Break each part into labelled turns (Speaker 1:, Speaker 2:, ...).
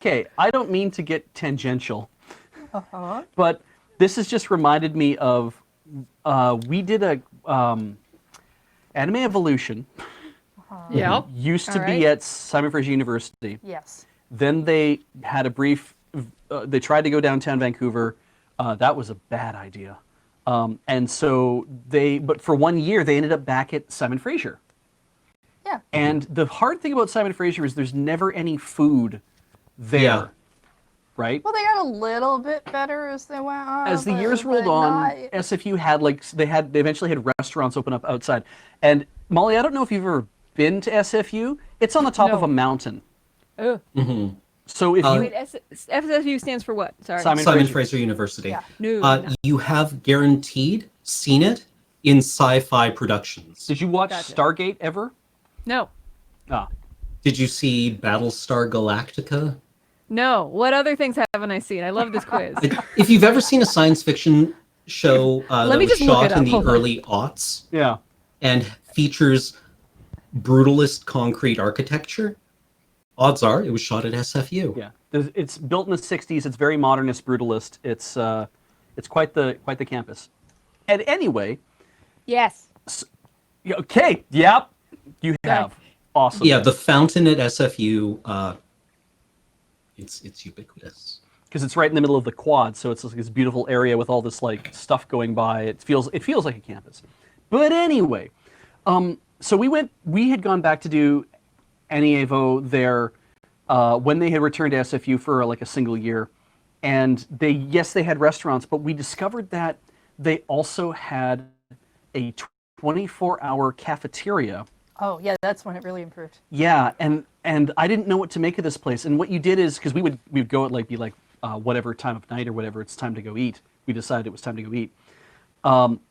Speaker 1: Okay, I don't mean to get tangential,
Speaker 2: Uh-huh.
Speaker 1: but this has just reminded me of we did a Anime Evolution.
Speaker 3: Yep.
Speaker 1: Used to
Speaker 3: All
Speaker 1: be
Speaker 3: right.
Speaker 1: at Simon Fraser University.
Speaker 2: Yes.
Speaker 1: Then they had a brief. They tried to go downtown Vancouver. That was a bad idea. And so but for 1 year, they ended up back at Simon Fraser.
Speaker 2: Yeah.
Speaker 1: And the hard thing about Simon Fraser is there's never any food there,
Speaker 4: Yeah.
Speaker 1: right?
Speaker 2: Well, they got a little bit better as they went on.
Speaker 1: As the years
Speaker 2: but
Speaker 1: rolled on,
Speaker 2: not-
Speaker 1: SFU had they eventually had restaurants open up outside. And Molly, I don't know if you've ever been to SFU. It's on the top of
Speaker 3: No.
Speaker 1: a mountain.
Speaker 3: Oh.
Speaker 1: So if you
Speaker 3: Wait, FSU stands for what? Sorry.
Speaker 1: Fraser.
Speaker 4: Simon Fraser University.
Speaker 2: Yeah.
Speaker 3: No.
Speaker 4: You have guaranteed seen it in sci-fi productions.
Speaker 1: Did you watch
Speaker 3: Gotcha.
Speaker 1: Stargate ever?
Speaker 3: No.
Speaker 1: Ah,
Speaker 4: Did you see Battlestar Galactica?
Speaker 3: No. What other things haven't I seen? I love this quiz.
Speaker 4: If you've ever seen a science fiction show that
Speaker 3: me
Speaker 4: was
Speaker 3: just look
Speaker 4: shot
Speaker 3: it
Speaker 4: in
Speaker 3: up.
Speaker 4: the
Speaker 3: Hold on.
Speaker 4: early aughts
Speaker 1: yeah.
Speaker 4: and features brutalist concrete architecture, odds are it was shot at SFU.
Speaker 1: Yeah, it's built in the '60s. It's very modernist, brutalist. It's quite the campus. And anyway,
Speaker 3: Yes.
Speaker 1: yeah, okay, yep, you have awesome.
Speaker 4: Yeah, the fountain at SFU, it's ubiquitous.
Speaker 1: Because it's right in the middle of the quad, so it's like this beautiful area with all this like stuff going by. It feels like a campus. But anyway, so we had gone back to do NEAVO there when they had returned to SFU for like a single year, and they had restaurants, but we discovered that they also had a 24-hour cafeteria.
Speaker 2: Oh, yeah, that's when it really improved.
Speaker 1: Yeah, and I didn't know what to make of this place. And what you did is, because we'd go at whatever time of night or whatever it's time to go eat. We decided it was time to go eat.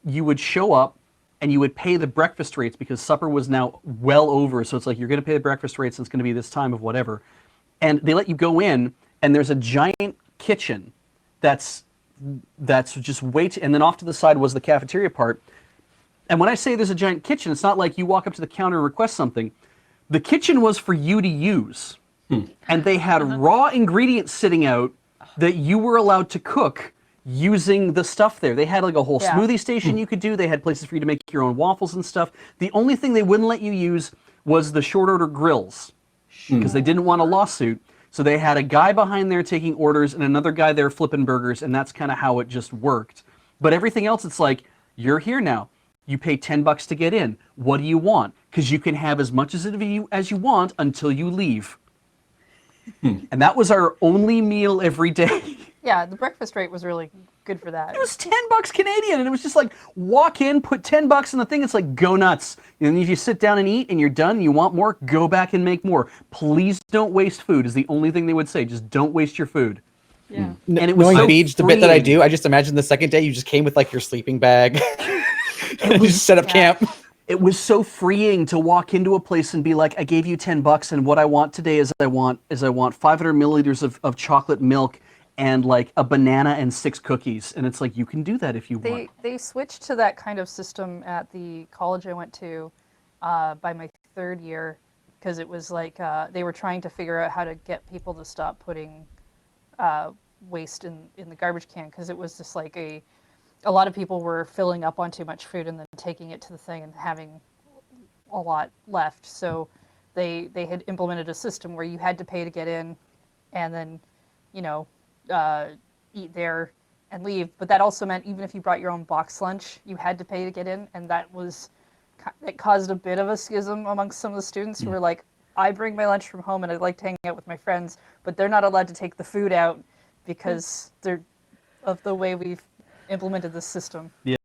Speaker 1: You would show up and you would pay the breakfast rates because supper was now well over. So it's like, you're going to pay the breakfast rates and it's going to be this time of whatever. And they let you go in and there's a giant kitchen that's just and then off to the side was the cafeteria part. And when I say there's a giant kitchen, it's not like you walk up to the counter and request something. The kitchen was for you to use. And they had raw ingredients sitting out that you were allowed to cook using the stuff there. They had like a whole smoothie station you could do. They had places for you to make your own waffles and stuff. The only thing they wouldn't let you use was the short order grills because they didn't want a lawsuit. So they had a guy behind there taking orders and another guy there flipping burgers, and that's kind of how it just worked. But everything else, it's like, you're here now. You pay $10 to get in. What do you want? Because you can have as much as you want until you leave. And that was our only meal every day.
Speaker 2: Yeah, the breakfast rate was really good for that.
Speaker 1: It was $10 Canadian, and it was just like, walk in, put $10 in the thing. It's like, go nuts. And if you sit down and eat and you're done and you want more, go back and make more. Please don't waste food is the only thing they would say. Just don't waste your food.
Speaker 3: Yeah.
Speaker 1: And it was
Speaker 5: Knowing
Speaker 1: so
Speaker 5: Beej, the bit that I
Speaker 1: freeing.
Speaker 5: do, I just imagine the second day you just came with like your sleeping bag. And you just set up camp.
Speaker 1: It was so freeing to walk into a place and be like, I gave you $10, and what I want today is I want 500 milliliters of chocolate milk and like a banana and 6 cookies. And it's like, you can do that if you want.
Speaker 2: They switched to that kind of system at the college I went to by my 3rd year because it was like they were trying to figure out how to get people to stop putting waste in the garbage can because it was just like a lot of people were filling up on too much food and then taking it to the thing and having a lot left. So they had implemented a system where you had to pay to get in and then, eat there and leave. But that also meant even if you brought your own box lunch, you had to pay to get in. And it caused a bit of a schism amongst some of the students who were like, I bring my lunch from home and I'd like to hang out with my friends, but they're not allowed to take the food out because they're of the way we've implemented this system.
Speaker 1: Yeah,